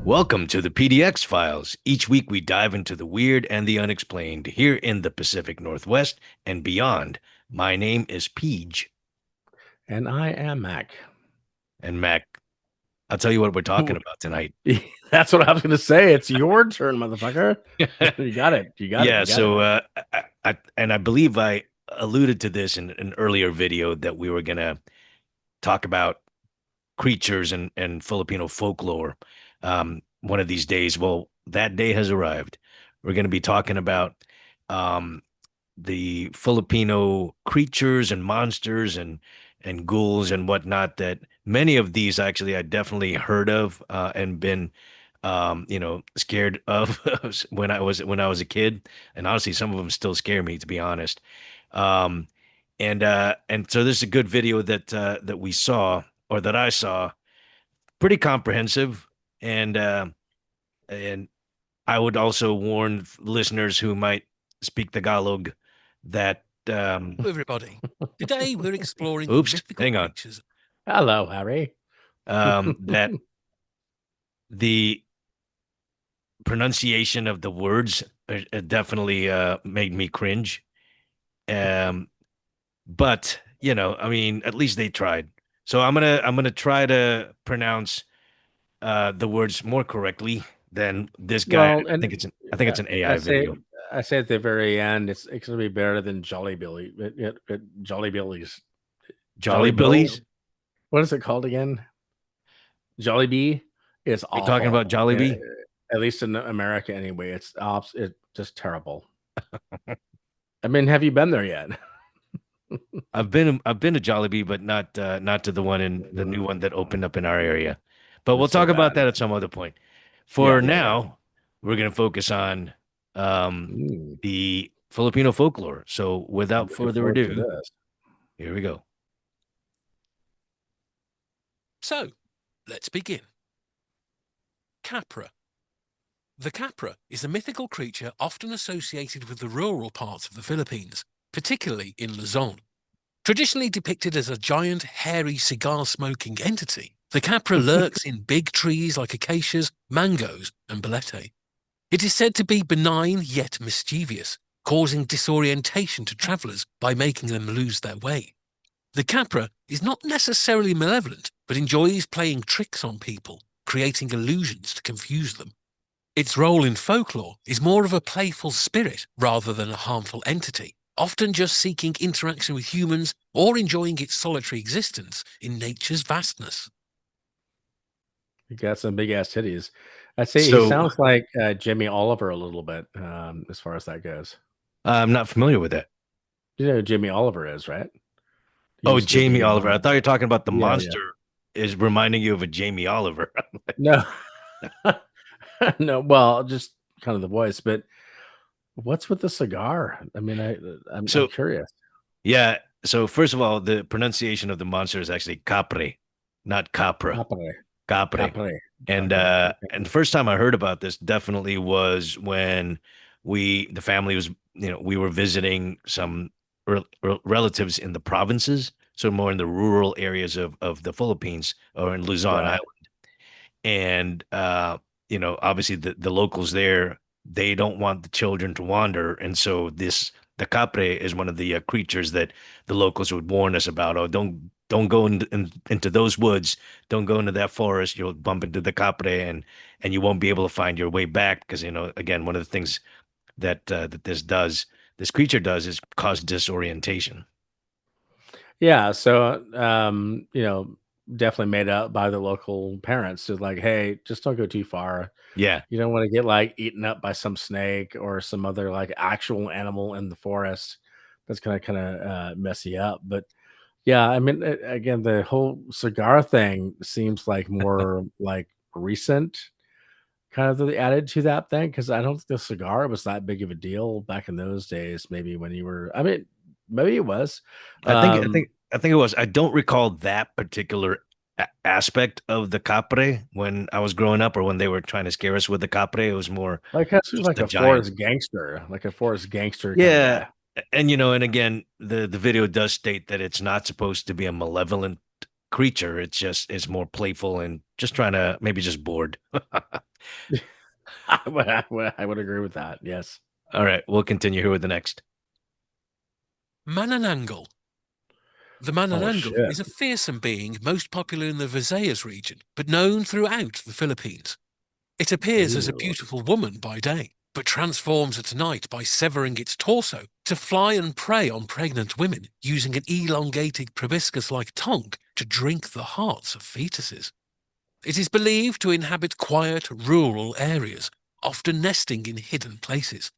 Welcome to the PDX files. Each week we dive into the weird and the unexplained here in the Pacific Northwest and beyond. My name is Peej. And I am Mac. And Mac, I'll tell you what we're talking about tonight. That's what I was going to say. It's your turn, motherfucker. You got it. You got Yeah, it. You got it. I believe I alluded to this in an earlier video that we were going to talk about creatures and Filipino folklore one of these days. Well, that day has arrived. We're going to be talking about um, the Filipino creatures and monsters and ghouls and whatnot. That many of these actually I definitely heard of and been scared of when I was a kid. And honestly, some of them still scare me, to be honest. Um, and so this is a good video that we saw, or that I saw, pretty comprehensive, and and I would also warn listeners who might speak Tagalog that Hello, everybody. Today we're exploring oops, mythical hang on. creatures. Hello, Harry. That the pronunciation of the words definitely made me cringe. But I mean, at least they tried. So I'm gonna try to pronounce the words more correctly than this guy. Well, and I think it's an AI video. I say at the very end, it's going to be better than Jolly Billy. Jolly Billy's. Jolly Bill? Billies? What is it called again? Jolly Bee is Are you awful. talking about Jollibee? At least in America, anyway. It's just terrible. I mean, have you been there yet? I've been to Jollibee, but not to the one in the new one that opened up in our area. But we'll It's so talk about bad. that at some other point. For Yeah. now, we're going to focus on the Filipino folklore. So without further ado, here we go. So, let's begin. Kapre. The Kapre is a mythical creature often associated with the rural parts of the Philippines, particularly in Luzon. Traditionally depicted as a giant, hairy, cigar-smoking entity, the Kapre lurks in big trees like acacias, mangoes, and balete. It is said to be benign yet mischievous, causing disorientation to travelers by making them lose their way. The Kapre is not necessarily malevolent, but enjoys playing tricks on people, creating illusions to confuse them. Its role in folklore is more of a playful spirit rather than a harmful entity, often just seeking interaction with humans or enjoying its solitary existence in nature's vastness. He got some big ass titties. I'd say he So sounds like Jimmy Oliver a little bit, as far as that goes. I'm not familiar with that. You know who Jimmy Oliver is, right? He Oh, used to Jamie be Oliver. I thought you were talking about the yeah. monster is reminding you of a Jamie Oliver. No, no. Well, just kind of the voice, but what's with the cigar? I mean, I'm So curious. yeah. So first of all, the pronunciation of the monster is actually Kapre, not Capra. Capre. Kapre. Capre. And Okay. and the first time I heard about this definitely was when the family was, we were visiting some relatives in the provinces, so more in the rural areas of the Philippines, or in Luzon Right. Island. And obviously the locals there, they don't want the children to wander, and so the capre is one of the creatures that the locals would warn us about. Oh, don't go into those woods, don't go into that forest, you'll bump into the capre, and you won't be able to find your way back, because again, one of the things that this creature does is cause disorientation. Yeah. So, definitely made up by the local parents to like, hey, just don't go too far. Yeah. You don't want to get like eaten up by some snake or some other like actual animal in the forest that's gonna kind of mess you up. But yeah, I mean, again, the whole cigar thing seems like more like recent kind of added to that thing because I don't think the cigar was that big of a deal back in those days. Maybe when you were, I mean, maybe it was. I think I Um, think I think it was. I don't recall that particular aspect of the capre when I was growing up, or when they were trying to scare us with the capre. It was more like us, was just like the a giant. forest gangster kind of Yeah, guy. and again, the video does state that it's not supposed to be a malevolent creature. It's more playful and just trying to, maybe just bored. I would agree with that. Yes. All right, we'll continue here with the next. Manananggal. The Oh Manananggal shit. is a fearsome being most popular in the Visayas region, but known throughout the Philippines. It appears as a Ew. beautiful woman by day, but transforms at night by severing its torso to fly and prey on pregnant women using an elongated proboscis-like tongue to drink the hearts of fetuses. It is believed to inhabit quiet, rural areas, often nesting in hidden places.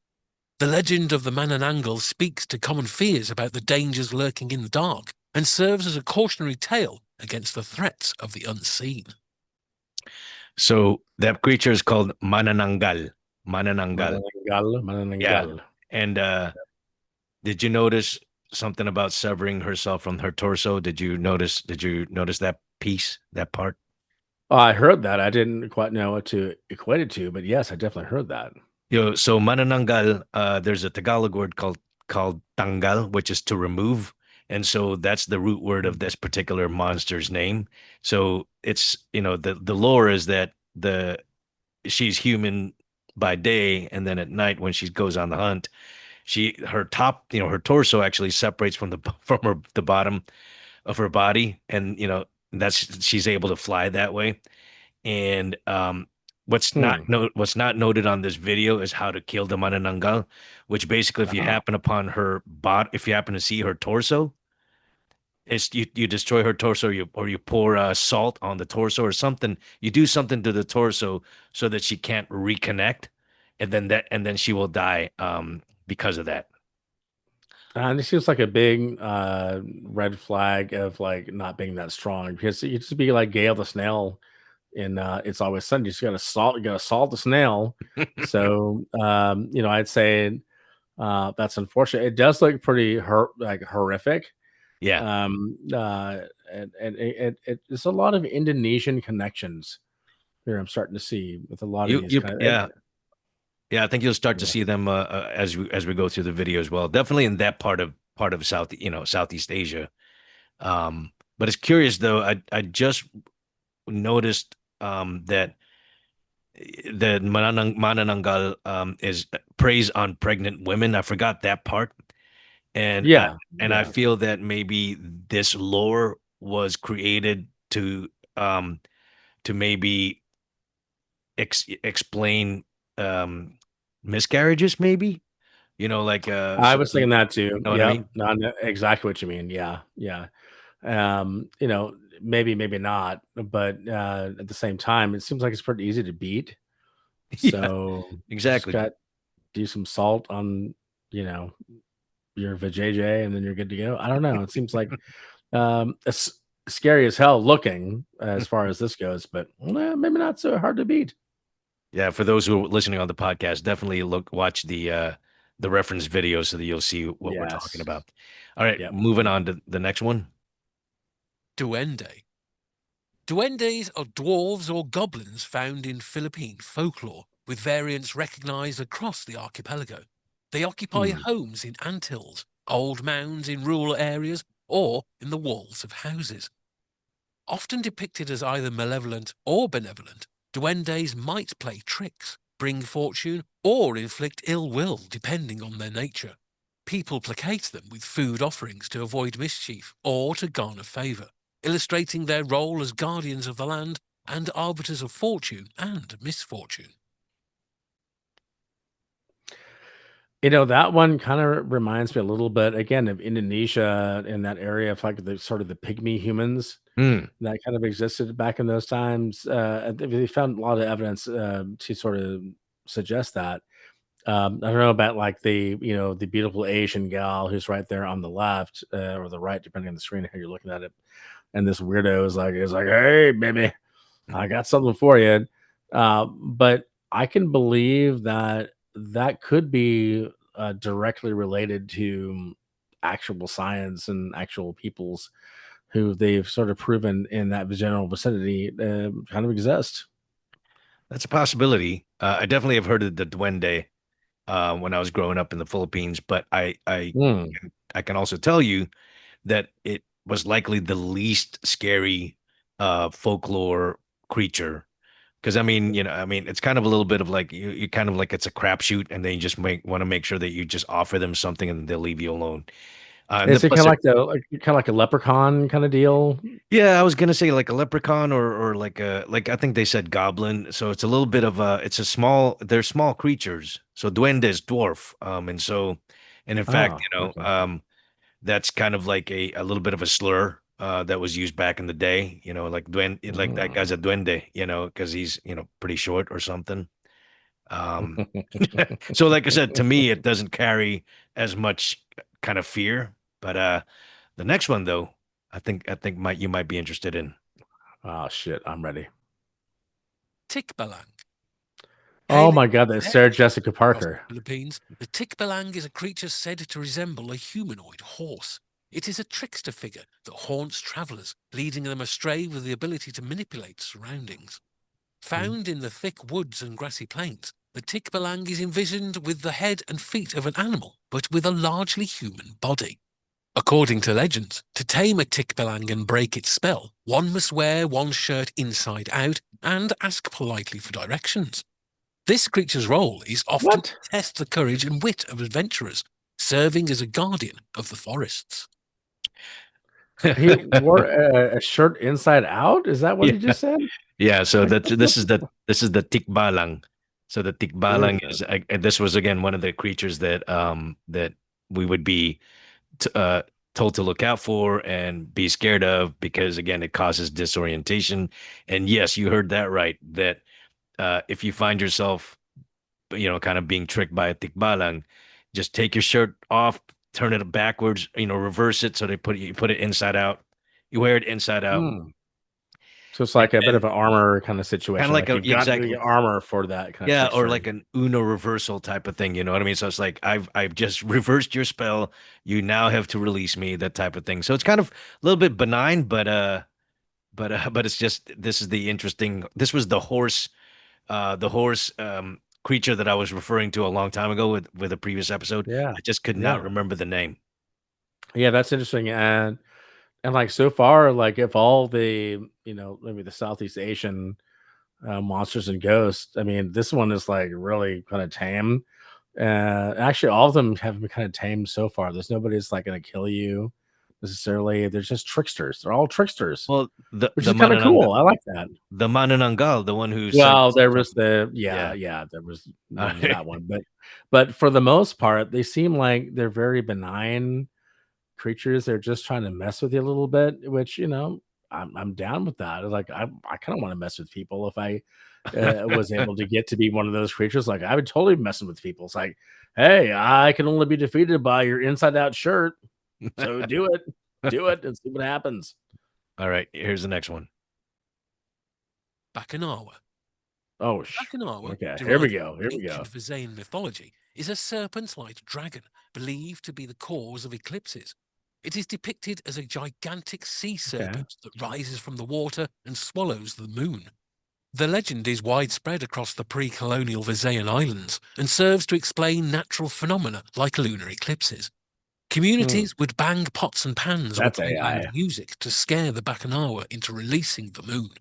The legend of the Manananggal speaks to common fears about the dangers lurking in the dark and serves as a cautionary tale against the threats of the unseen. So that creature is called Manananggal. Manananggal. Mananagal. Yeah. Mananagal. And did you notice something about severing herself from her torso? Did you notice that piece, that part? Oh, I heard that. I didn't quite know what to equate it to, but yes, I definitely heard that. So Manananggal, there's a Tagalog word called tanggal, which is to remove. And so that's the root word of this particular monster's name. So it's, the lore is that the she's human by day, and then at night when she goes on the hunt, her top, her torso actually separates from the from the bottom of her body, and that's she's able to fly that way. And Hmm. what's not noted on this video is how to kill the manananggal, which basically, if you Uh-huh. happen upon her bot, if you happen to see her torso, it's you destroy her torso, or you pour salt on the torso or something. You do something to the torso so that she can't reconnect, and then she will die because of that. And it seems like a big red flag of like not being that strong because it used to be like Gale the snail in It's Always Sunny. You gotta salt the snail. So I'd say that's unfortunate. It does look pretty horrific. Yeah. It's a lot of Indonesian connections here. I'm starting to see with a lot of You these you kind of yeah. Yeah, I think you'll start to yeah. see them as we go through the video as well. Definitely in that part of Southeast Asia. But it's curious though. I just noticed that the Manananggal is preys on pregnant women. I forgot that part, and I, Yeah, and I yeah. feel that maybe this lore was created to maybe explain miscarriages, maybe. Like I so was you thinking that too. know what I Yep. mean? No, I know exactly what you mean. Yeah, yeah. Maybe not, but at the same time, it seems like it's pretty easy to beat. Yeah, So just exactly. got do some salt on, you know, your vajayjay, and then you're good to go. I don't know. It seems like it's scary as hell looking as far as this goes, but maybe not so hard to beat. Yeah, for those who are listening on the podcast, definitely watch the reference video so that you'll see what we're talking Yes. about. All right, Yep. moving Yep. on to the next one. Duende. Duendes are dwarves or goblins found in Philippine folklore, with variants recognized across the archipelago. They occupy Hmm. homes in anthills, old mounds in rural areas, or in the walls of houses. Often depicted as either malevolent or benevolent, duendes might play tricks, bring fortune, or inflict ill will depending on their nature. People placate them with food offerings to avoid mischief or to garner favour, illustrating their role as guardians of the land and arbiters of fortune and misfortune. That one kind of reminds me a little bit again of Indonesia in that area of like the sort of the pygmy humans Hmm. that kind of existed back in those times. They found a lot of evidence to sort of suggest that. I don't know about like the beautiful Asian gal who's right there on the left or the right, depending on the screen how you're looking at it. And this weirdo is like, hey, baby, I got something for you. But I can believe that that could be directly related to actual science and actual peoples who they've sort of proven in that general vicinity kind of exist. That's a possibility. I definitely have heard of the duende when I was growing up in the Philippines, but Hmm. I can also tell you that it was likely the least scary folklore creature Because I mean, I mean, it's kind of a little bit of like you kind of like it's a crapshoot, and then you just want to make sure that you just offer them something and they'll leave you alone. And then Is it plus, kind of like like a leprechaun kind of deal? yeah, I was gonna say like a leprechaun or like a like I think they said goblin. So it's a little bit of a it's a small they're small creatures. So duende is dwarf. And in fact, Oh, okay. that's kind of like a little bit of a slur that was used back in the day. Like duende, like that Mm. guy's a duende. Because he's pretty short or something. Um, so like I said, to me, it doesn't carry as much kind of fear. But the next one though, I think you might be interested in. Oh shit, I'm ready. Tikbalang. Oh Hailing my god, from that's Sarah Jessica across the Parker. Philippines, the tikbalang is a creature said to resemble a humanoid horse. It is a trickster figure that haunts travelers, leading them astray with the ability to manipulate surroundings. Mm. Found in the thick woods and grassy plains, the tikbalang is envisioned with the head and feet of an animal, but with a largely human body. According to legends, to tame a tikbalang and break its spell, one must wear one's shirt inside out and ask politely for directions. This creature's role is often to What? test the courage and wit of adventurers, serving as a guardian of the forests. He wore a shirt inside out? Is that what Yeah, he just said? yeah. So Like, that this is the tikbalang. So the tikbalang Jesus. is and this was again one of the creatures that we would be t told to look out for and be scared of because again it causes disorientation. And yes, you heard that right. That if you find yourself kind of being tricked by a tikbalang, just take your shirt off, turn it backwards, reverse it so you put it inside out. You wear it inside out, Mm. So it's and like a bit then of an armor kind of kind of situation. like Like a you've got the exactly. armor for that kind of Yeah, or trickster. like an Uno reversal type of thing, you know what I mean? So it's like I've just reversed your spell. You now have to release me, that type of thing. So it's kind of a little bit benign, but it's just this was the horse creature that I was referring to a long time ago with a previous episode. Yeah. I just could not Yeah. remember the name. Yeah, that's interesting. And like so far, like if all the, maybe the Southeast Asian monsters and ghosts, I mean, this one is like really kind of tame. Actually, all of them have been kind of tame so far. There's nobody that's like going to kill you necessarily. They're just tricksters. They're all tricksters, Well, the which the is kind of Mananang cool. I like that. the Manananggal, the one who said Well, there was something. yeah, Yeah. yeah, there was Uh, that one, but for the most part, they seem like they're very benign creatures. They're just trying to mess with you a little bit, which I'm down with that. Like I kind of want to mess with people if I was able to get to be one of those creatures. Like I would totally be messing with people. It's like, hey, I can only be defeated by your inside out shirt, so do it, and see what happens. All right, here's the next one. Bakanawa. Oh, Bakanawa, okay. Here we derived go. from Here we go. ancient Visayan mythology, is a serpent-like dragon believed to be the cause of eclipses. It is depicted as a gigantic sea Okay. serpent that rises from the water and swallows the moon. The legend is widespread across the pre-colonial Visayan Islands and serves to explain natural phenomena like lunar eclipses. Hmm. Communities would bang pots and pans or That's play loud AI. music to scare the Bakanawa into releasing the moon.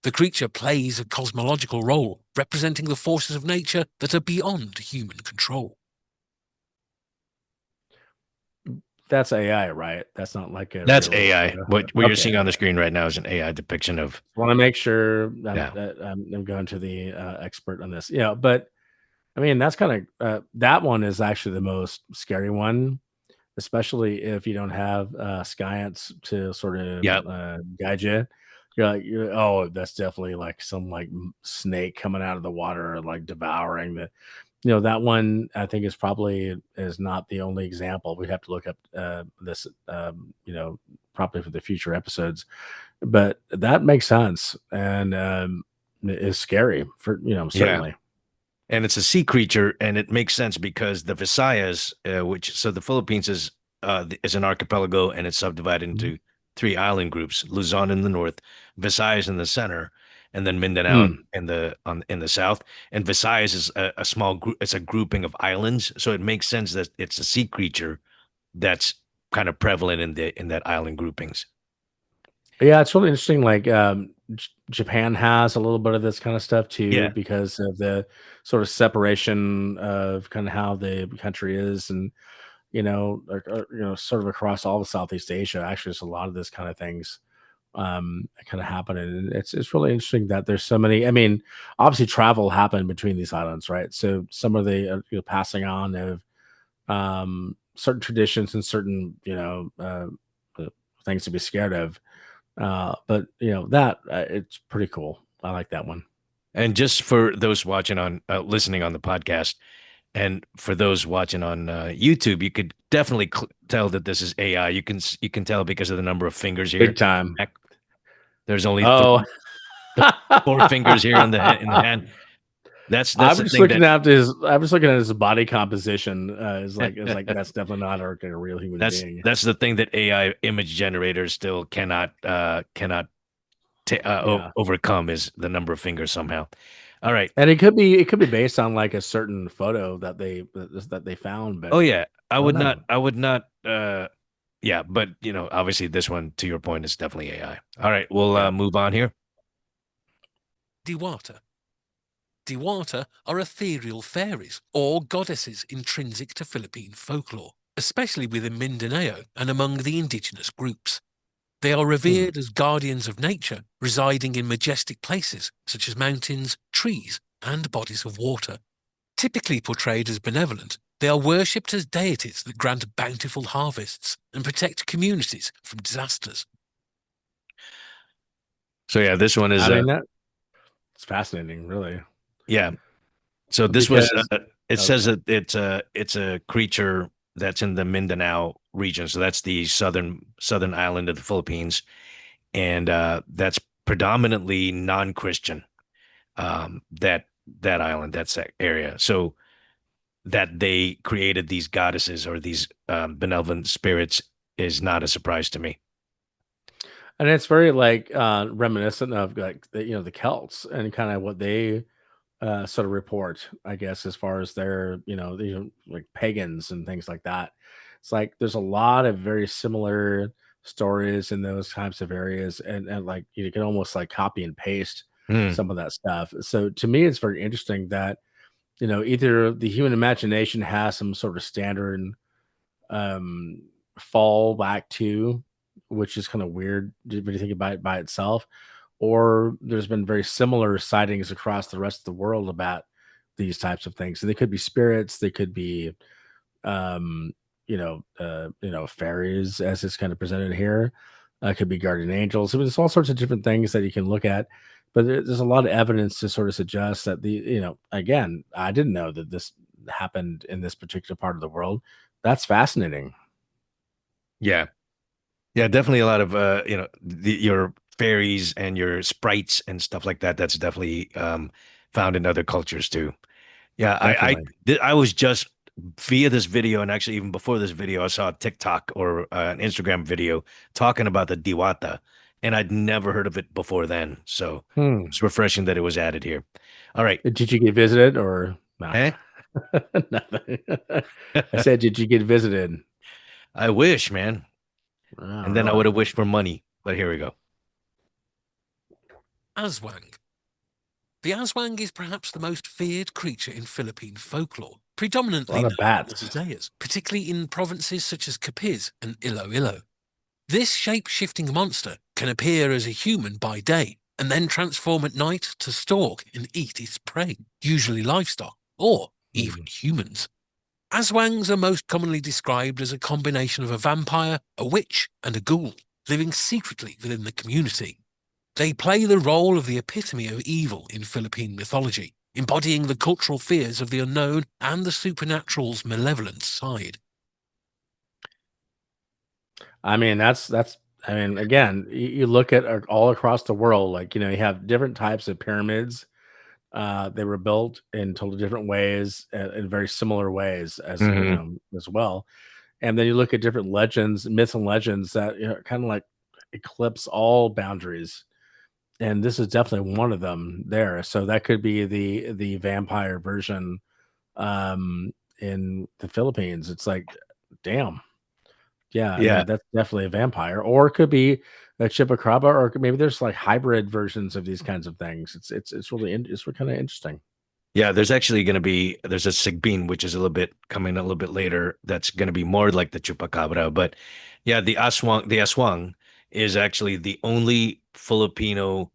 The creature plays a cosmological role, representing the forces of nature that are beyond human control. That's AI, right? That's not like a That's real. AI. What you're Okay. seeing on the screen right now is an AI depiction of. Want to make sure Yeah. I'm going to the expert on this. Yeah, but I mean that's kind of that one is actually the most scary one, especially if you don't have science to sort of Yep. guide you. Oh, that's definitely like some like snake coming out of the water, like devouring the. That one I think is not the only example. We have to look up this, probably for the future episodes, but that makes sense and is scary for Yeah. certainly. And it's a sea creature, and it makes sense because the Visayas, the Philippines is an archipelago, and it's subdivided Mhm. into three island groups: Luzon in the north, Visayas in the center, and then Mindanao Mm. in the south. And Visayas is a small group; it's a grouping of islands, so it makes sense that it's a sea creature that's kind of prevalent in that island groupings. Yeah, it's really interesting. Like, Japan has a little bit of this kind of stuff too, Yeah. because of the sort of separation of kind of how the country is, and sort of across all of Southeast Asia. Actually, there's a lot of this kind of things kind of happening, and it's really interesting that there's so many. I mean, obviously, travel happened between these islands, right? So some of the passing on of certain traditions and certain uh, things to be scared of. But that it's pretty cool. I like that one. And just for those watching on listening on the podcast, and for those watching on YouTube, you could definitely tell that this is AI. You can tell because of the number of fingers here. Big time. There's only Oh, four fingers here in the hand. That's I'm the just thing looking that at his. I'm just looking at his body composition. Is like that's definitely not a real human being. that's the thing that AI image generators still cannot Yeah, overcome is the number of fingers somehow. All right. and it could be based on like a certain photo that they found, but Oh yeah. I don't know. I would not yeah, but obviously this one to your point is definitely AI. All right, we'll Yeah. move on here. Diwata. Diwata are ethereal fairies or goddesses intrinsic to Philippine folklore, especially within Mindanao and among the indigenous groups. They are Hmm. revered as guardians of nature, residing in majestic places such as mountains, trees, and bodies of water. Typically portrayed as benevolent, they are worshipped as deities that grant bountiful harvests and protect communities from disasters. So yeah, this one is I mean that it's fascinating, really, yeah. So this was because it says okay. that it's a creature that's in the Mindanao region. So that's the southern island of the Philippines, and that's predominantly non-Christian. That island, that's that area. So that they created these goddesses or these benevolent spirits is not a surprise to me. And it's very like reminiscent of like the Celts and kind of what they sort of report, I guess, as far as their like pagans and things like that. It's like there's a lot of very similar stories in those types of areas, and like you can almost like copy and paste Hmm. some of that stuff. So to me, it's very interesting that either the human imagination has some sort of standard um fall back to, which is kind of weird when you think about it by itself, or there's been very similar sightings across the rest of the world about these types of things. So they could be spirits, they could be um fairies, as it's kind of presented here. Could be guardian angels. I mean, there's all sorts of different things that you can look at, but there's a lot of evidence to sort of suggest that again, I didn't know that this happened in this particular part of the world. That's fascinating. Yeah, yeah, definitely a lot of your fairies and your sprites and stuff like that. That's definitely found in other cultures too. Yeah, Definitely. I was just via this video, and actually even before this video, I saw a TikTok or an Instagram video talking about the Diwata, and I'd never heard of it before then. So Hmm. it's refreshing that it was added here. All right. Did you get visited or nah? Eh? Nothing. I said, did you get visited? I wish, man. Oh, And then I would really? have wished for money. But here we go. Aswang. The Aswang is perhaps the most feared creature in Philippine folklore, A predominantly lot known of as bats. Visayas, particularly in provinces such as Capiz and Iloilo. This shape-shifting monster can appear as a human by day and then transform at night to stalk and eat its prey, usually livestock or even Hmm. humans. Aswangs are most commonly described as a combination of a vampire, a witch, and a ghoul, living secretly within the community. They play the role of the epitome of evil in Philippine mythology, embodying the cultural fears of the unknown and the supernatural's malevolent side. I mean, that's. I mean, again, you look at all across the world, like you have different types of pyramids. They were built in totally different ways, in very similar ways as Hmm. as well. And then you look at different legends, myths, and legends that kind of like eclipse all boundaries. And this is definitely one of them there. So that could be the vampire version in the Philippines. It's like, damn, Yeah, I Yeah. mean, that's definitely a vampire, or it could be a chupacabra, or maybe there's like hybrid versions of these kinds of things. It's really it's kind of interesting. Yeah, there's actually going to be there's a Sigbin, which is a little bit coming a little bit later. That's going to be more like the chupacabra, but yeah, the aswang is actually the only Filipino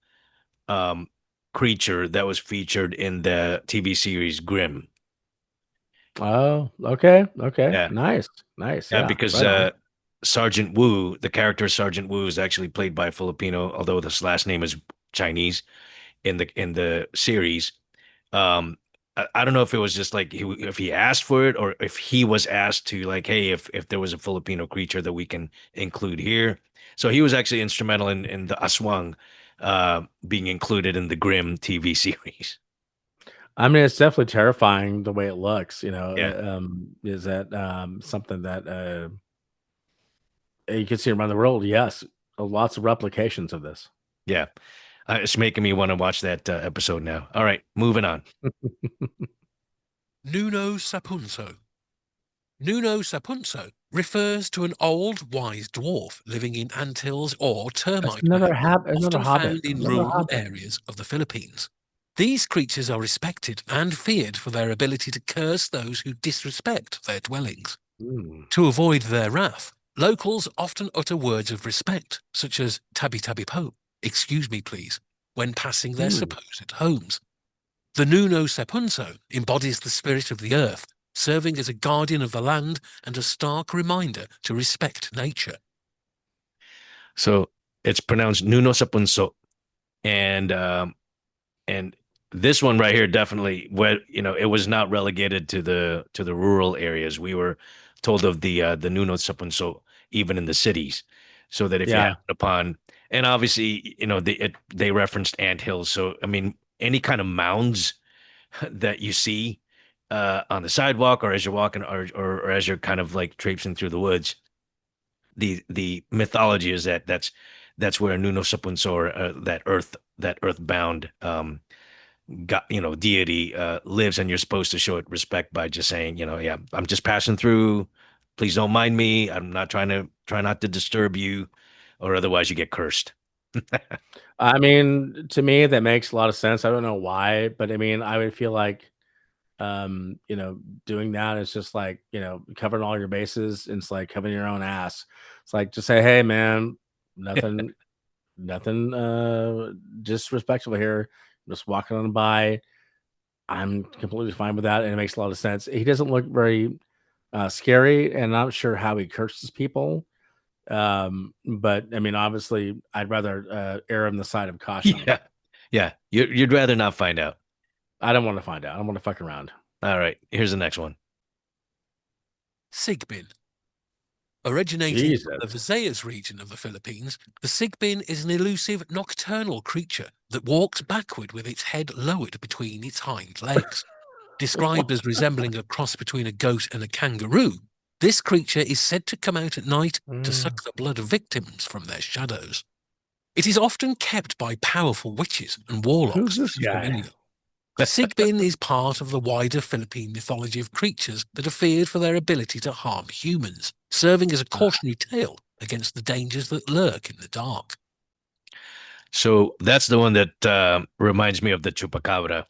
um, creature that was featured in the TV series Grimm. Oh, okay, okay, Yeah, nice, nice, yeah, yeah, because right on. Sergeant Wu, the character Sergeant Wu, is actually played by a Filipino, although his last name is Chinese in the series. Um, I don't know if it was just like if he asked for it or if he was asked to like, hey, if there was a Filipino creature that we can include here. So he was actually instrumental in the Aswang being included in the Grimm TV series. I mean, it's definitely terrifying the way it looks. Yeah, Is that something that you can see around the world? Yes, lots of replications of this. yeah. It's making me want to watch that episode now. All right, moving on. Nuno Sapunso. Nuno Sapunso refers to an old wise dwarf living in anthills or That's termite another mounds, another often hobbit, found in another rural hobbit. areas of the Philippines. These creatures are respected and feared for their ability to curse those who disrespect their dwellings. Mm, To avoid their wrath, locals often utter words of respect, such as tabi tabi po, excuse me please, when passing their mm. supposed homes. The Nuno Sepunso embodies the spirit of the earth, serving as a guardian of the land and a stark reminder to respect nature. So it's pronounced Nuno Sapunso, and and this one right here definitely what it was not relegated to the rural areas. We were told of the Nuno Sapunso even in the cities, so that if you Yeah, happen upon, and obviously they referenced ant hills. So I mean any kind of mounds that you see on the sidewalk or as you're walking or as you're kind of like traipsing through the woods, the mythology is that that's where Nuno Sapunsor, that earthbound God, deity lives, and you're supposed to show it respect by just saying, yeah, I'm just passing through. Please don't mind me. I'm not try not to disturb you, or otherwise you get cursed. I mean, to me, that makes a lot of sense. I don't know why, but I mean, I would feel like, doing that is just like, covering all your bases. And it's like covering your own ass. It's like, just say, hey, man, nothing, nothing, disrespectful here. Just walking on by. I'm completely fine with that. And it makes a lot of sense. He doesn't look very scary, and I'm not sure how he curses people. But I mean, obviously, I'd rather err on the side of caution. Yeah, yeah. You'd rather not find out. I don't want to find out. I don't want to fuck around. All right, here's the next one. Sigbin. Originating from the Jesus. Visayas region of the Philippines, the Sigbin is an elusive nocturnal creature that walks backward with its head lowered between its hind legs. Described as resembling a cross between a goat and a kangaroo, this creature is said to come out at night to Mm. suck the blood of victims from their shadows. It is often kept by powerful witches and Who's warlocks this as a guy? familiar. Sigbin is part of the wider Philippine mythology of creatures that are feared for their ability to harm humans, serving as a Ah, cautionary tale against the dangers that lurk in the dark. So that's the one that reminds me of the chupacabra,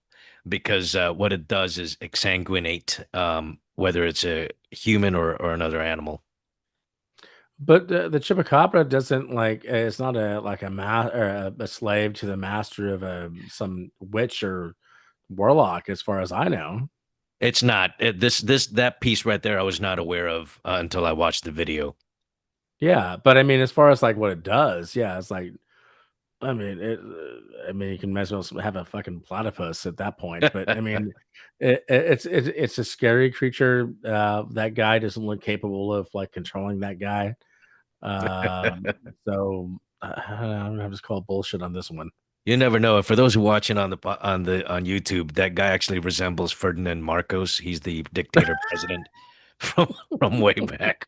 because what it does is exsanguinate, whether it's a human or another animal. but the chupacabra doesn't like. It's not a like or a slave to the master of some witch or warlock, as far as I know. It's not that piece right there. I was not aware of until I watched the video. Yeah, but I mean, as far as like what it does, yeah, it's like I mean, I mean, you can might as well have a fucking platypus at that point. But I mean, it's a scary creature. That guy doesn't look capable of like controlling that guy. So I'm gonna just call bullshit on this one. You never know. For those who watching on on YouTube, that guy actually resembles Ferdinand Marcos. He's the dictator president from way back.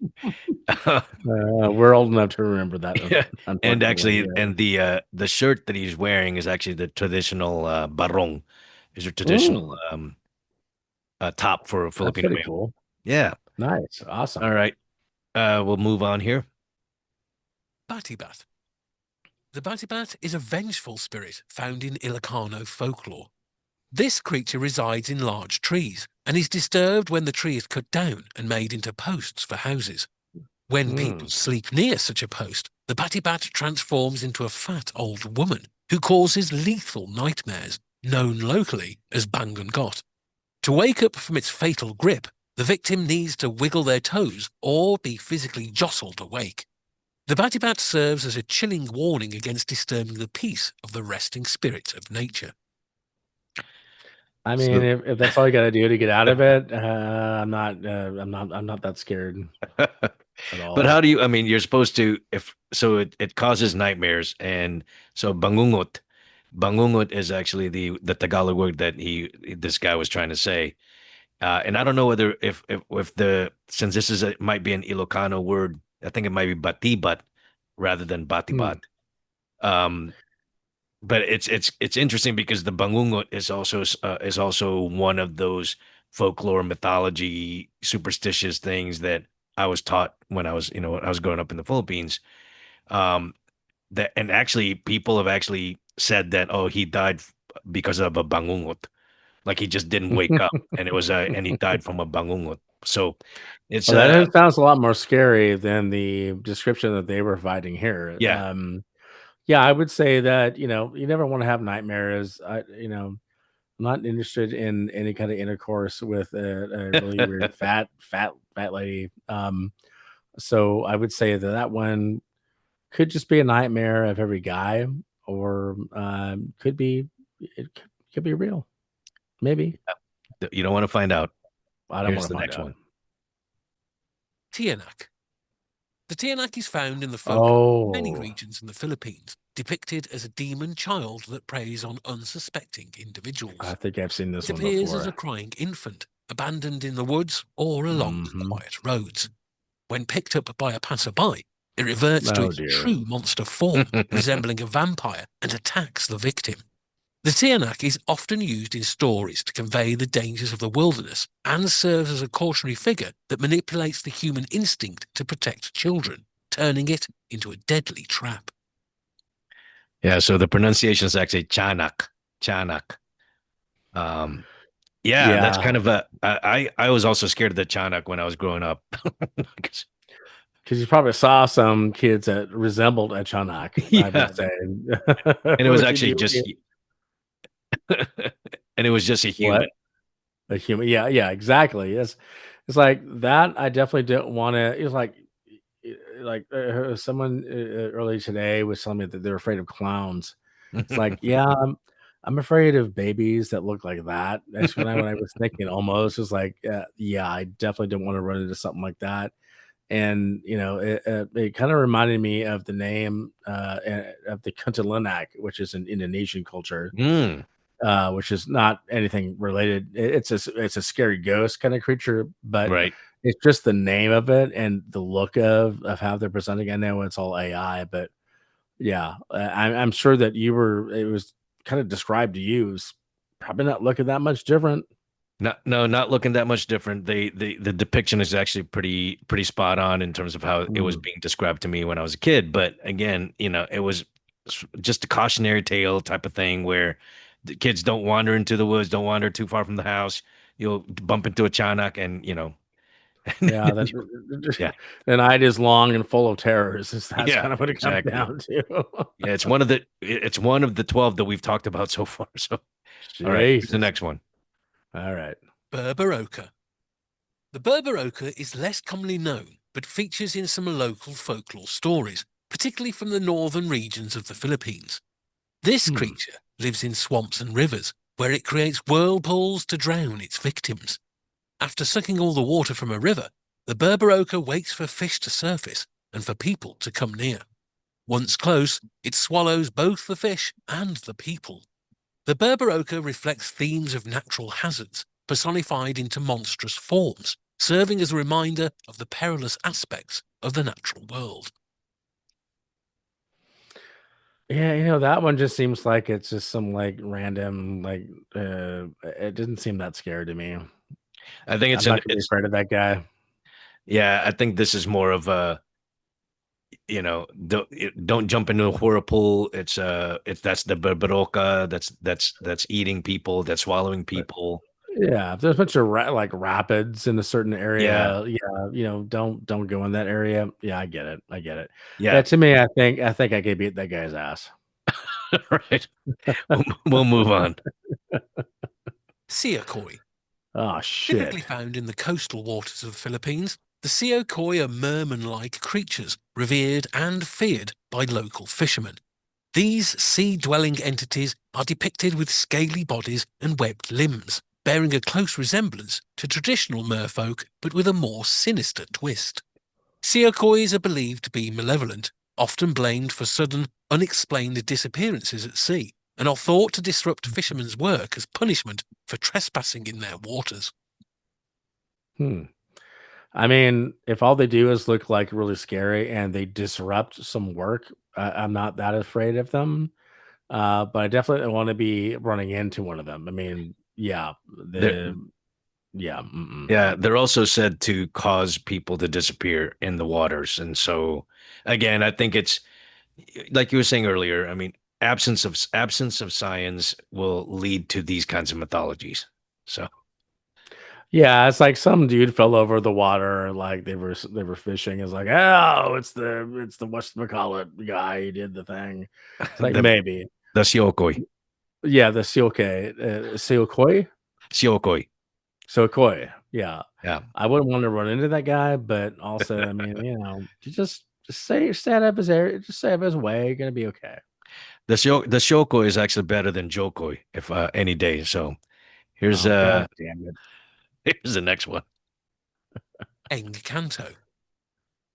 We're old enough to remember that, Yeah, and unfortunately. actually, Yeah. and the shirt that he's wearing is actually the traditional barong, is a traditional Mm, top for a that's Filipino pretty male. cool. Yeah. Nice, All awesome. right. We'll move on here. Batibat. The Batibat is a vengeful spirit found in Ilocano folklore. This creature resides in large trees and is disturbed when the tree is cut down and made into posts for houses. When people sleep near such a post, the Batibat transforms into a fat old woman who causes lethal nightmares, known locally as Bangungot. To wake up from its fatal grip, the victim needs to wiggle their toes or be physically jostled awake. The Batibat serves as a chilling warning against disturbing the peace of the resting spirits of nature. I mean, if that's all you got to do to get out of it, I'm not that scared at all. But how do you, I mean, you're supposed to, if so, it causes nightmares. And so bangungot is actually the Tagalog word that this guy was trying to say. And I don't know whether if the, since this is might be an Ilocano word, I think it might be batibat rather than batibat. Um, but it's interesting because the bangungot is also one of those folklore mythology superstitious things that I was taught when I was, when I was growing up in the Philippines. Um, that, and actually people have actually said that, oh, he died because of a bangungot, like he just didn't wake up, and it was and he died from a bangungot. So it's Well, that sounds a lot more scary than the description that they were providing here. yeah. Yeah, I would say that, you never want to have nightmares. I'm not interested in any kind of intercourse with a really weird fat lady. So I would say that one could just be a nightmare of every guy, or it could be real. Maybe. You don't want to find out. I don't Here's want to the find next out. one. Tiyanak. The Tiyanak is found in the folklore of many Oh, regions in the Philippines, depicted as a demon child that preys on unsuspecting individuals. I think I've seen this It one appears as a before. crying infant, abandoned in the woods or along the quiet roads. When picked up by a passerby, it reverts to Oh its dear. true monster form, resembling a vampire, and attacks the victim. The Tiyanak is often used in stories to convey the dangers of the wilderness and serves as a cautionary figure that manipulates the human instinct to protect children, turning it into a deadly trap. Yeah, so the pronunciation is actually Chanak. Chanak. Um, yeah, that's Yeah, kind of I was also scared of the Chanak when I was growing up. 'Cause- because you probably saw some kids that resembled a Chanak, I yeah, would say. and it was Would you actually be just and it was just a human. what? A human? Yeah, yeah, exactly. It's like that. I definitely don't want to. It's like someone earlier today was telling me that they're afraid of clowns. It's like, yeah, I'm afraid of babies that look like that. That's when I was thinking almost. It's like, yeah, I definitely don't want to run into something like that. And it kind of reminded me of the name of the Kuntilanak, which is an Indonesian culture, Mm, which is not anything related. It's a scary ghost kind of creature, but right. it's just the name of it and the look of how they're presenting. I know it's all AI, but yeah, I'm sure that it was kind of described to you as probably not looking that much different. Not looking that much different. The depiction is actually pretty spot on in terms of how it was Mm, being described to me when I was a kid. But again, it was just a cautionary tale type of thing where the kids don't wander into the woods, don't wander too far from the house. You'll bump into a Chanak and yeah, yeah, the night is long and full of terrors. That's yeah, kind of what it comes exactly. down to. Yeah, it's one of the 12 that we've talked about so far. So all right, here's the Jesus. next one. All right. Berberoka. The Berberoka is less commonly known, but features in some local folklore stories, particularly from the northern regions of the Philippines. This Hmm. creature lives in swamps and rivers, where it creates whirlpools to drown its victims. After sucking all the water from a river, the Berberoka waits for fish to surface and for people to come near. Once close, it swallows both the fish and the people. The Berberoka reflects themes of natural hazards, personified into monstrous forms, serving as a reminder of the perilous aspects of the natural world. Yeah, that one just seems like it's just some like random it doesn't seem that scary to me. I think I'm not gonna be afraid of that guy. Yeah, I think this is more of a, don't jump into a whirlpool. It's that's the berberoka, that's eating people, that's swallowing But people. yeah, if there's a bunch of like rapids in a certain Yeah, area, yeah, don't go in that area. Yeah, I get it. I get it. Yeah, yeah, to me, I think I could beat that guy's ass. right. We'll move on. Siakoi. Oh Typically shit. found in the coastal waters of the Philippines, the siokoi are merman-like creatures, revered and feared by local fishermen. These sea-dwelling entities are depicted with scaly bodies and webbed limbs, bearing a close resemblance to traditional merfolk but with a more sinister twist. Seokois are believed to be malevolent, often blamed for sudden, unexplained disappearances at sea, and are thought to disrupt fishermen's work as punishment for trespassing in their waters. Hmm. I mean, if all they do is look like really scary and they disrupt some work, I'm not that afraid of them. But I definitely want to be running into one of them. I mean, yeah, They're, yeah, mm-mm. yeah, they're also said to cause people to disappear in the waters. And so again, I think it's like you were saying earlier. I mean, absence of science will lead to these kinds of mythologies. So Yeah, it's like some dude fell over the water, like they were fishing. It's like, oh, it's the whatchamacallit guy. He did the thing. It's like the maybe, the Siokoi. yeah, the Silkoi, Siokoi. Silkoi. Yeah, Yeah. I wouldn't want to run into that guy, but also, I mean, you just stay out of his area, just stay out of his way. You're gonna be okay. The Shokoi is actually better than Jokoi if any day. So here's Oh god damn it! here's the next one. Encanto.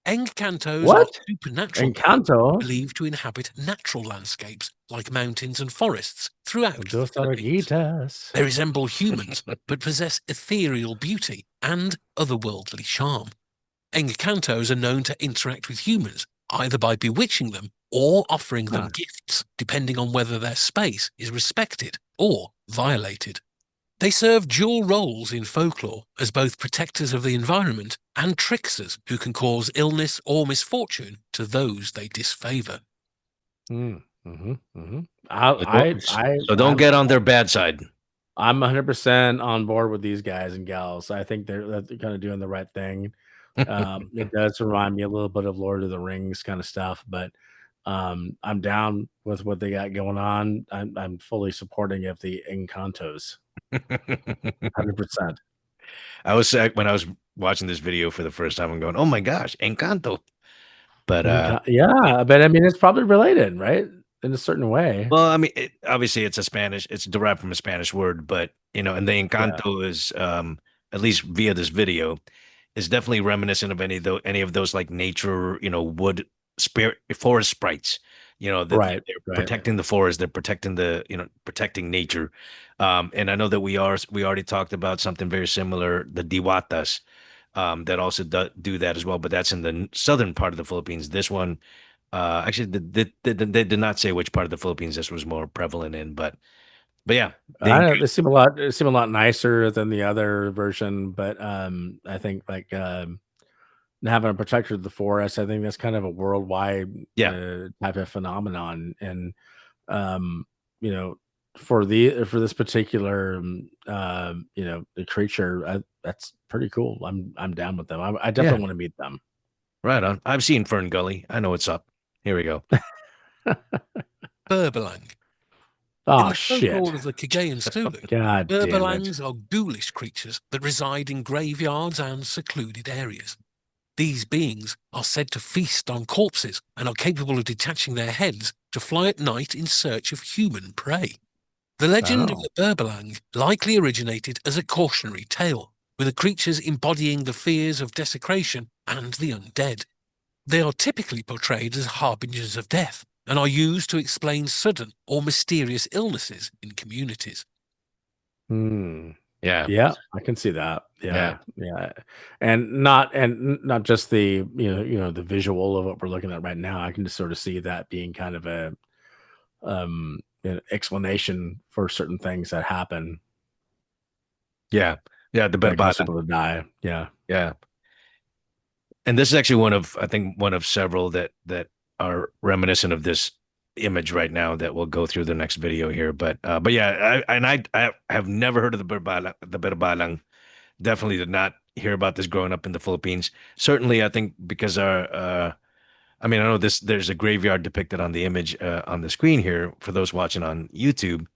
Encantos are What? supernatural beings Encanto believed to inhabit natural landscapes like mountains and forests throughout the dos Philippines. oruguitas. They resemble humans, but possess ethereal beauty and otherworldly charm. Encantos are known to interact with humans, either by bewitching them or offering them Huh. gifts, depending on whether their space is respected or violated. They serve dual roles in folklore as both protectors of the environment and tricksters who can cause illness or misfortune to those they disfavor. Mm, mhm, mhm. So don't, so don't get on their bad side. I'm 100% on board with these guys and gals. I think they're kinda doing the right thing. It does remind me a little bit of Lord of the Rings kinda stuff, but, I'm down with what they got going on. I'm fully supporting of the Encantos, 100%. I was when I was watching this video for the first time. I'm going, oh my gosh, Encanto. But Yeah, but I mean, it's probably related, right? In a certain way. well, I mean, obviously it's a Spanish, it's derived from a Spanish word, but and the Yeah, Encanto is at least via this video is definitely reminiscent of any of those like nature, wood spirit forest sprites. That right, they're right. protecting the forest, they're protecting protecting nature. And I know that we already talked about something very similar, the Diwatas, that also do that as well, but that's in the southern part of the Philippines. This one, actually, they did not say which part of the Philippines this was more prevalent in, but yeah, I they know they seem a lot nicer than the other version, but, I think, like, having a protector of the forest, I think that's kind of a worldwide, yeah, type of phenomenon, and, um, you know, for this particular, the creature, that's pretty cool. I'm down with them. I yeah, definitely wanna meet them. right on. I've seen Fern Gully. I know what's up. Here we go. Burbalang. In Oh, the folklore shit. of the Cagayan Sulu, God damn it. Burbalangs are ghoulish creatures that reside in graveyards and secluded areas. These beings are said to feast on corpses and are capable of detaching their heads to fly at night in search of human prey. The legend of Oh. the Burbalang likely originated as a cautionary tale, with the creatures embodying the fears of desecration and the undead. They are typically portrayed as harbingers of death and are used to explain sudden or mysterious illnesses in communities. Hmm. Yeah, Yeah, I can see that. yeah, Yeah, yeah, and not just the the visual of what we're looking at right now. I can just sort of see that being kind of a an explanation for certain things that happen yeah, yeah. The that cause Berbata. people to die. Yeah. Yeah, And this is actually one of, I think, one of several that are reminiscent of this image right now that we'll go through the next video here. But yeah, I have never heard of the Berbalang. Definitely did not hear about this growing up in the Philippines. Certainly, I think because I mean, I know there's a graveyard depicted on the image on the screen here for those watching on YouTube,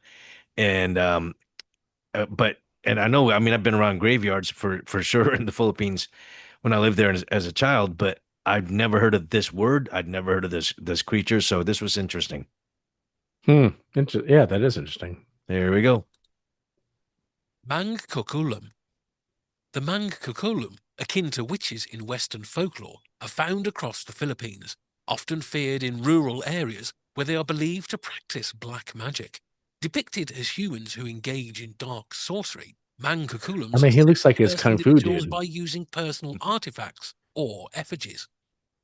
and but and I know, I mean, I've been around graveyards for sure in the Philippines when I lived there as a child, but I've never heard of this word. I'd never heard of this creature, so this was interesting. Yeah, that is interesting. There we go. Mangkukulam. The Mangkukulam, akin to witches in Western folklore, are found across the Philippines, often feared in rural areas where they are believed to practice black magic. Depicted as humans who engage in dark sorcery, I Mangkukulams mean, he looks like his curse kung fu individuals dude. by using personal artifacts or effigies.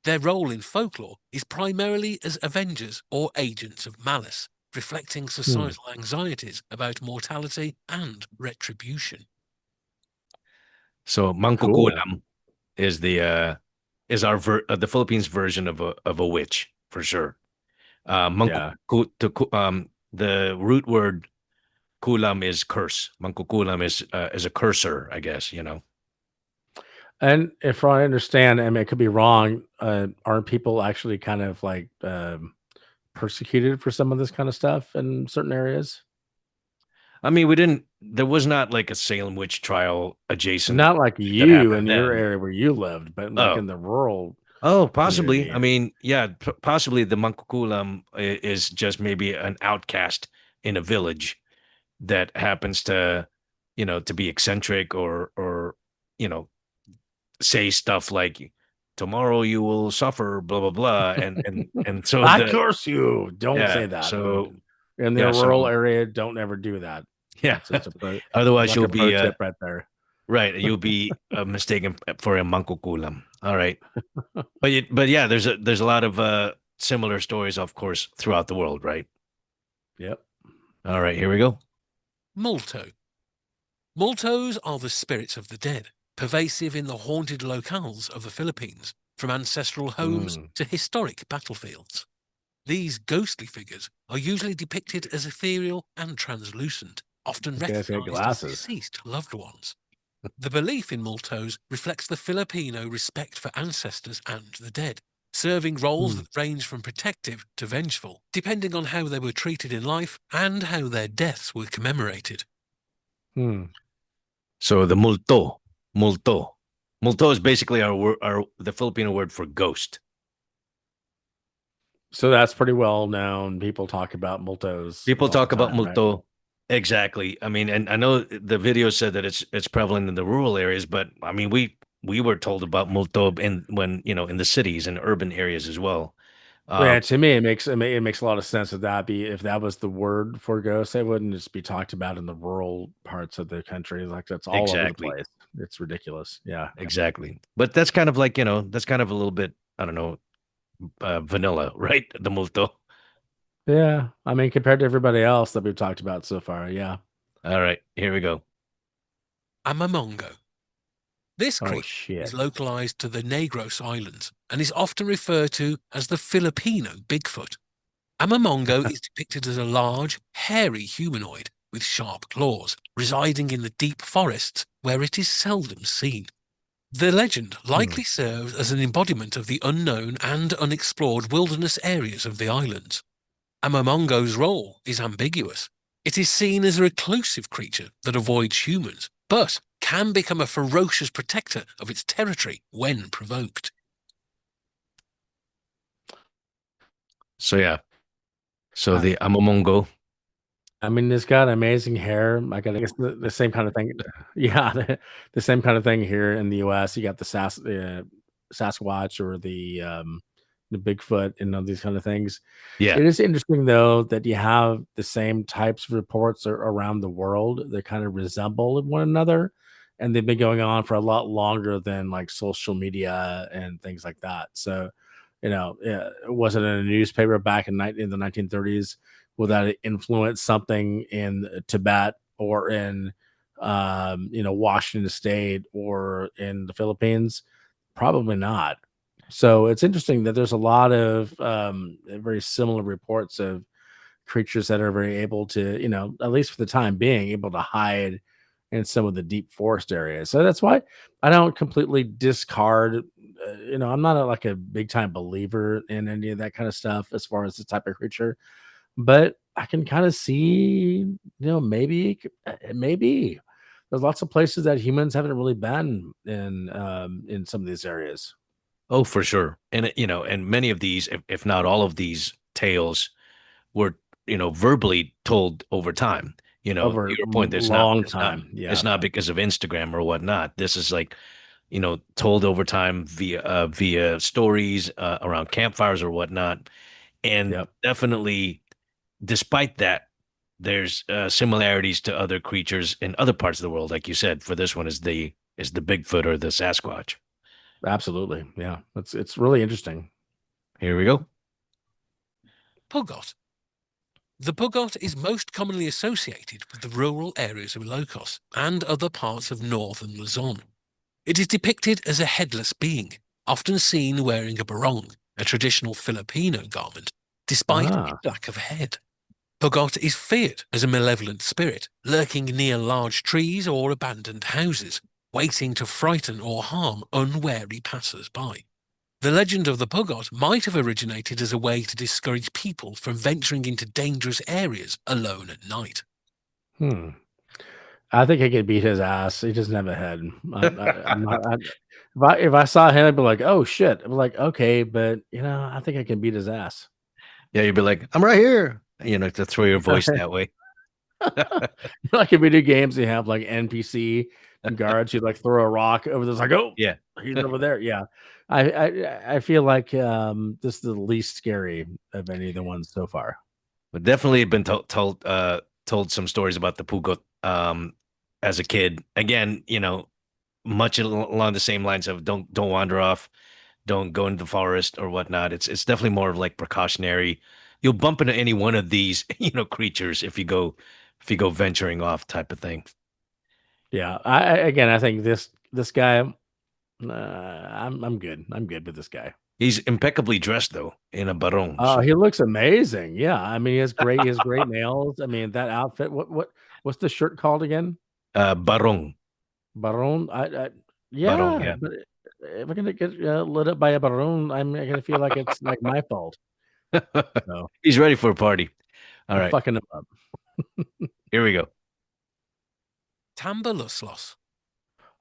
Their role in folklore is primarily as avengers or agents of malice, reflecting societal anxieties about mortality and retribution. So Cool. mangkukulam is our the Philippines version of a witch for sure. Yeah. The root word kulam is curse. Mangkukulam is a cursor, I guess, you know. And if I understand, I mean, it could be wrong. Aren't people actually kind of like persecuted for some of this kind of stuff in certain areas? I mean, there was not like a Salem witch trial adjacent Not like that you happened in your then. area where you lived, but like Oh, in the rural oh, possibly. community. I mean, yeah, possibly the Mangkukulam is just maybe an outcast in a village that happens to, to be eccentric or, you know, say stuff like tomorrow you will suffer, blah blah blah. And so I the curse you. Don't yeah, say that. so In the yeah, rural so area, don't ever do that. yeah. That's just a pro, Otherwise like you'll a pro be tip right there. right, you'll be mistaken for a Mangkukulam. All right. But yeah, there's a lot of similar stories, of course, throughout the world, right? Yep. All right, here we go. Multo. Multos are the spirits of the dead, pervasive in the haunted locales of the Philippines, from ancestral homes Mm. to historic battlefields. These ghostly figures are usually depicted as ethereal and translucent, often This guy's got recognized as glasses. deceased loved ones. The belief in Multos reflects the Filipino respect for ancestors and the dead, serving roles Hmm. that range from protective to vengeful, depending on how they were treated in life and how their deaths were commemorated. Hmm. So the multo is basically our the Filipino word for ghost. So that's pretty well known. People talk about multos People all the talk about time, right? multo. Exactly. I mean, and I know the video said that it's prevalent in the rural areas, but I mean, we were told about multo in when, in the cities and urban areas as well. Yeah, Um, to me, it makes a lot of sense that if that was the word for ghosts, they wouldn't just be talked about in the rural parts of the country. Like that's all over the exactly. place. It's ridiculous. Yeah. Exactly. But that's kind of like, that's kind of a little bit, I don't know, vanilla, right? The multo. Yeah. I mean, compared to everybody else that we've talked about so far. Yeah. All right, here we go. Amamongo. This Oh, creature shit. is localized to the Negros Islands and is often referred to as the Filipino Bigfoot. Amamongo is depicted as a large, hairy humanoid with sharp claws, residing in the deep forests where it is seldom seen. The legend Hmm. likely serves as an embodiment of the unknown and unexplored wilderness areas of the islands. Amamongo's role is ambiguous. It is seen as a reclusive creature that avoids humans, but can become a ferocious protector of its territory when provoked. So yeah, so I, the Amamongo. I mean, it's got amazing hair. I guess the same kind of thing. Yeah. The same kind of thing here in the US. You got the Sasquatch or the Bigfoot and all these kind of things. Yeah, It is interesting though that you have the same types of reports around the world that kind of resemble one another, and they've been going on for a lot longer than like social media and things like that. So, yeah, it wasn't in a newspaper back in the 1930s. Will that influence something in Tibet or in Washington State or in the Philippines? Probably not. So it's interesting that there's a lot of very similar reports of creatures that are very able to, at least for the time being, able to hide in some of the deep forest areas. So that's why I don't completely discard. I'm not like a big time believer in any of that kind of stuff as far as the type of creature, but I can kind of see, maybe there's lots of places that humans haven't really been in some of these areas Oh, for sure. And and many of these, if not all of these tales were, verbally told over time. To over a your point, long it's not time. it's Yeah. not because of Instagram or whatnot. This is like, told over time via stories around campfires or whatnot. And Yep. definitely, despite that, there's similarities to other creatures in other parts of the world. Like you said, for this one is the Bigfoot or the Sasquatch. Absolutely. Yeah. It's really interesting. Here we go. Pugot. The pugot is most commonly associated with the rural areas of Ilocos and other parts of northern Luzon. It is depicted as a headless being, often seen wearing a barong, a traditional Filipino garment, despite Ah. its lack of a head. Pugot is feared as a malevolent spirit, lurking near large trees or abandoned houses, waiting to frighten or harm unwary passers-by. The legend of the Pugot might have originated as a way to discourage people from venturing into dangerous areas alone at night. Hmm. I think I could beat his ass. He doesn't have a head. I'm not. If I saw him, I'd be like, "Oh shit!" I'd be like, "Okay," but I think I can beat his ass. Yeah, you'd be like, I'm right here. To throw your voice that way. Like in video games, you have like NPC guards. You like throw a rock over. There's like, "Oh, Yeah. he's over there." Yeah, I feel like this is the least scary of any of the ones so far. But definitely been told some stories about the Pugot as a kid. Again, much along the same lines of don't wander off, don't go into the forest or whatnot. It's definitely more of like precautionary. You'll bump into any one of these, creatures if you go venturing off type of thing. Yeah, again, I think this guy. I'm good. I'm good with this guy. He's impeccably dressed though in a barong. Oh, he looks amazing. Yeah, I mean, he has great nails. I mean, that outfit. What's the shirt called again? Barong. Baron. Barong, Yeah, yeah. but if I'm gonna get lit up by a baron, I'm gonna feel like it's like my fault. So He's ready for a party. All I'm right, fucking him up. here we go. Tambaluslos.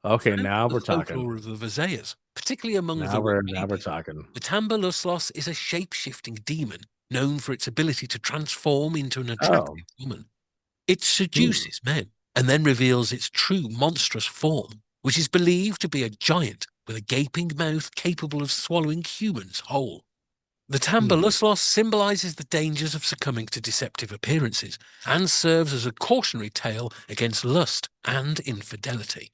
Okay, Found now in we're the talking. folklore of the Visayas, particularly among the Now we're Wampanoag, talking. the Tambaluslos is a shape-shifting demon known for its ability to transform into an Oh, attractive woman. It hmm. seduces men and then reveals its true monstrous form, which is believed to be a giant with a gaping mouth capable of swallowing humans whole. The Hmm. Tambaluslos symbolizes the dangers of succumbing to deceptive appearances and serves as a cautionary tale against lust and infidelity.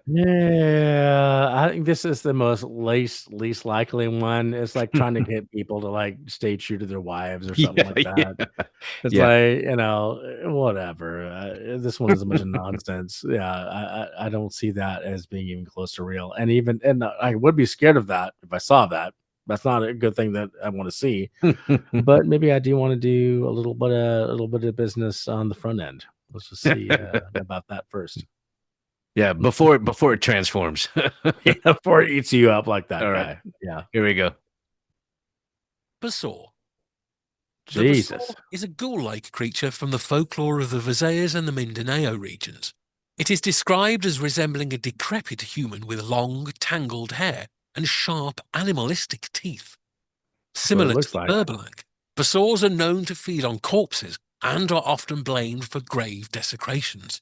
Yeah, I think this is the most least likely one. It's like trying to get people to like stay true to their wives or something Yeah, like that. yeah, It's yeah. like, whatever. This one is a bunch of nonsense. Yeah, I don't see that as being even close to real. And I would be scared of that if I saw that. That's not a good thing that I want to see. But maybe I do want to do a little bit of business on the front end. Let's just see about that first. Yeah, before it transforms. Yeah, before it eats you up like that All right, guy. Yeah. here we go. Basor. The Jesus. Basor is a ghoul-like creature from the folklore of the Visayas and the Mindanao regions. It is described as resembling a decrepit human with long, tangled hair and sharp, animalistic teeth. That's what it Similar to looks the like. Burbalank, Basors are known to feed on corpses and are often blamed for grave desecrations.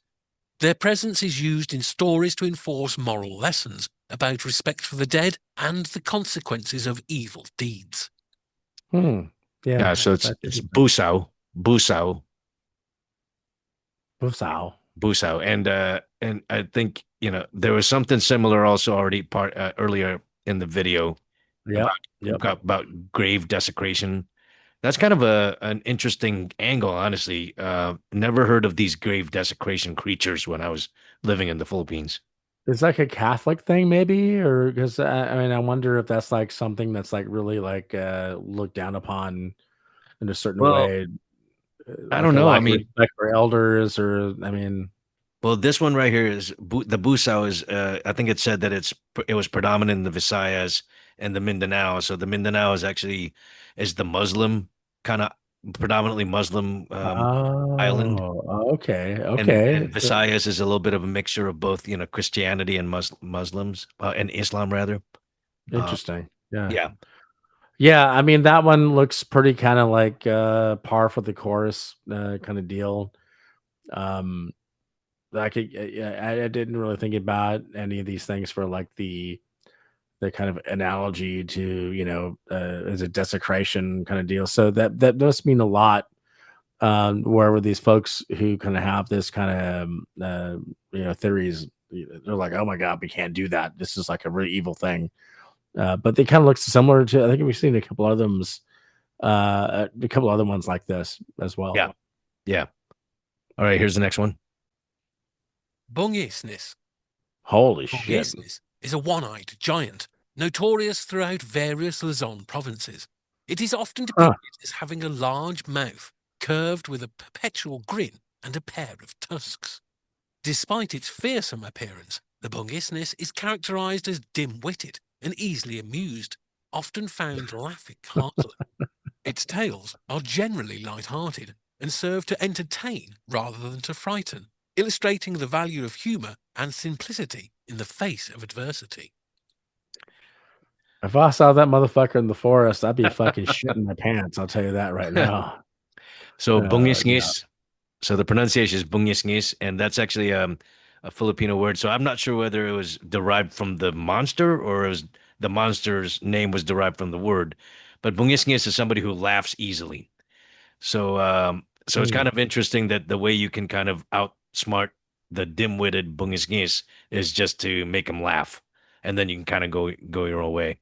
Their presence is used in stories to enforce moral lessons about respect for the dead and the consequences of evil deeds. Hmm. Yeah, Yeah, so it's that's it's interesting. Busao, Wow. Busao, and I think there was something similar also already part earlier in the video Yep. about Yep. about grave desecration. That's kind of an interesting angle, honestly. Never heard of these grave desecration creatures when I was living in the Philippines. It's like a Catholic thing, maybe, or because I mean, I wonder if that's like something that's like really like looked down upon in a certain Well, way, I like don't a know. I lack of mean, respect for elders, or I mean, well, this one right here is the Busao is. I think it said that it was predominant in the Visayas and the Mindanao. So the Mindanao is actually is the Muslim kind of predominantly Muslim island, okay, and okay, Visayas is a little bit of a mixture of both, Christianity and Muslims and Islam rather. Uh, interesting. Yeah, yeah, yeah. I mean, that one looks pretty kind of like par for the course kind of deal. Um, like yeah, I didn't really think about any of these things for like the kind of analogy to as a desecration kind of deal. So that does mean a lot. Wherever these folks who kind of have this kind of theories, they're like, oh my god, we can't do that. This is like a really evil thing. But they kind of look similar to. I think we've seen a couple of them, a couple other ones like this as well. yeah, yeah. All right, here's the next one. Bungisnis. Holy shit! Bungisnis is a one-eyed giant, notorious throughout various Luzon provinces. It is often Huh. depicted as having a large mouth, curved with a perpetual grin and a pair of tusks. Despite its fearsome appearance, the Bungisnis is characterized as dim-witted and easily amused, often found laughing heartily. Its tales are generally light-hearted and serve to entertain rather than to frighten, illustrating the value of humor and simplicity in the face of adversity. If I saw that motherfucker in the forest, I'd be fucking shitting my pants. I'll tell you that right now. So Yeah. bungisngis. So the pronunciation is bungisngis, and that's actually a Filipino word. So I'm not sure whether it was derived from the monster or it was the monster's name was derived from the word. But bungisngis is somebody who laughs easily. So it's kind Mm. of interesting that the way you can kind of outsmart the dim-witted bungisngis is just to make them laugh, and then you can kind of go your own way.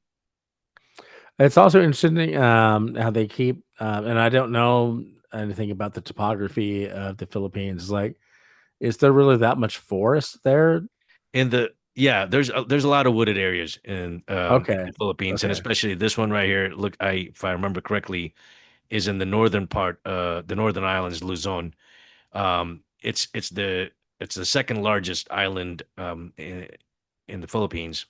It's also interesting how they keep, and I don't know anything about the topography of the Philippines. Like, is there really that much forest there? In the Yeah, there's a lot of wooded areas in Okay. the Philippines, and Okay. especially this one right here. Look, if I remember correctly, is in the northern part, the northern islands, Luzon. It's the second largest island in the Philippines,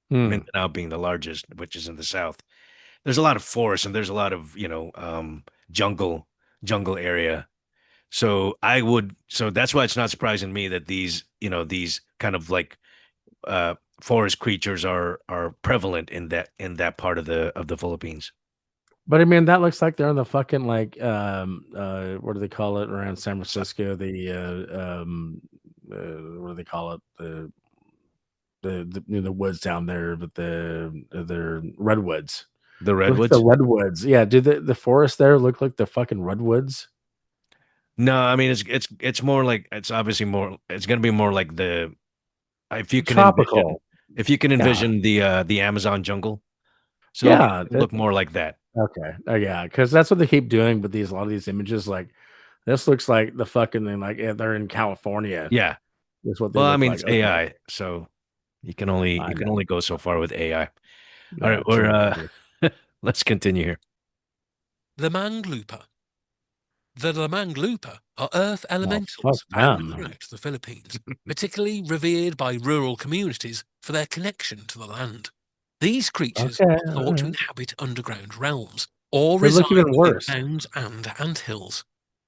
Hmm. Mindanao being the largest, which is in the south. There's a lot of forest and there's a lot of jungle jungle area. So that's why it's not surprising to me that these kind of like forest creatures are prevalent in that part of the Philippines. But I mean, that looks like they're in the fucking like, what do they call it around San So Francisco? What do they call it? The woods down there, but they're redwoods. the Look at the redwoods? redwoods. Yeah, do the forest there look like the fucking redwoods? No, I mean it's more like it's obviously more. It's going to be more like the if you can envision Tropical. if you can Yeah. envision the Amazon jungle. So Yeah. it'll look more like that. Okay. Oh, yeah, because that's what they keep doing with these a lot of these images. Like this looks like the fucking thing. Like they're in California. Yeah. Is what they Well, I look mean like. it's Okay, AI, so I you can know. only go so far with AI. All right, we're Absolutely. let's continue here. Lamang Lupa. The Lamang Lupa are earth Oh, fuck elementals found them. throughout the Philippines, particularly revered by rural communities for their connection to the land. These creatures Okay. are thought to Alright. inhabit underground realms or They look reside even within worse. mounds and anthills.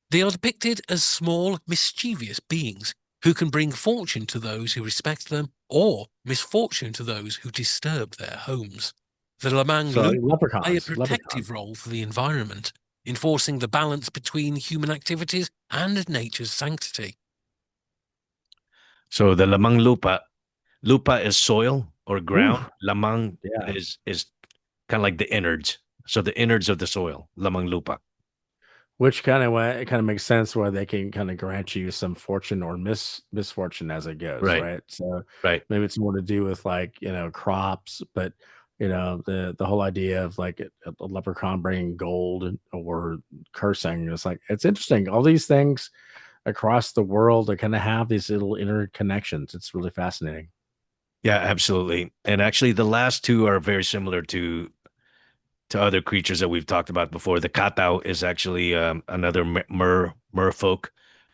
They are depicted as small, mischievous beings who can bring fortune to those who respect them or misfortune to those who disturb their homes. The Lamang So Lupa play a leprechauns, protective role for the environment, enforcing the balance between human activities and nature's sanctity. So the lamang lupa is soil or Ooh, ground. Lamang yeah. is kind of like the innards. So the innards of the soil, lamang lupa. Which kind of way it kind of makes sense where they can kind of grant you some fortune or misfortune as it goes, Right, right? So right. maybe it's more to do with like crops, but the whole idea of like a leprechaun bringing gold or cursing is like it's interesting. All these things across the world, they kind of have these little interconnections. It's really fascinating. Yeah, absolutely. And actually, the last two are very similar to other creatures that we've talked about before. The katao is actually another merfolk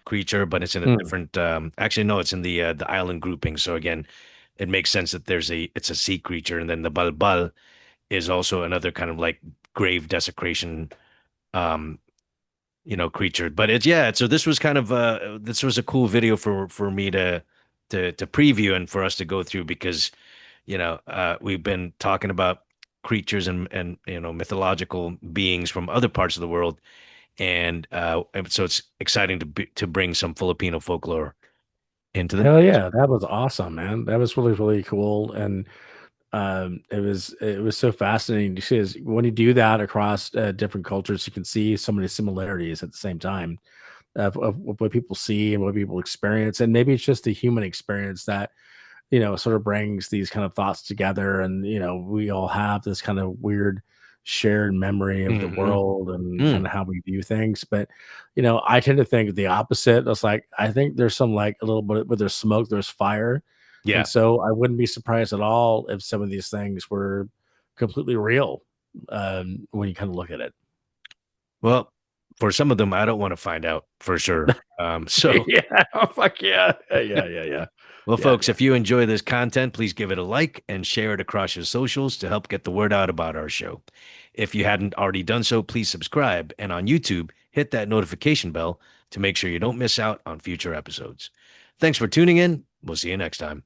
creature, but it's in a Mm. different. Actually, no, it's in the island grouping. So again, it makes sense that it's a sea creature, and then the balbal is also another kind of like grave desecration, um, creature. But it's yeah. So this was kind of this was a cool video for me to preview and for us to go through because we've been talking about creatures and mythological beings from other parts of the world, and so it's exciting to bring some Filipino folklore into the. Hell yeah, that was awesome, man. That was really, really cool. And it was so fascinating to see is when you do that across different cultures, you can see so many similarities at the same time of what people see and what people experience. And maybe it's just the human experience that sort of brings these kind of thoughts together. And, we all have this kind of weird shared memory of the Mhm. world and Mm, kind of how we view things. But, I tend to think the opposite. It's like, I think there's some like a little bit where there's smoke, there's fire. And yeah. so I wouldn't be surprised at all if some of these things were completely real when you kind of look at it. Well, for some of them, I don't want to find out for sure. So Yeah. Oh, fuck yeah. Yeah. well, Yeah. folks, if you enjoy this content, please give it a like and share it across your socials to help get the word out about our show. If you hadn't already done so, please subscribe. And on YouTube, hit that notification bell to make sure you don't miss out on future episodes. Thanks for tuning in. We'll see you next time.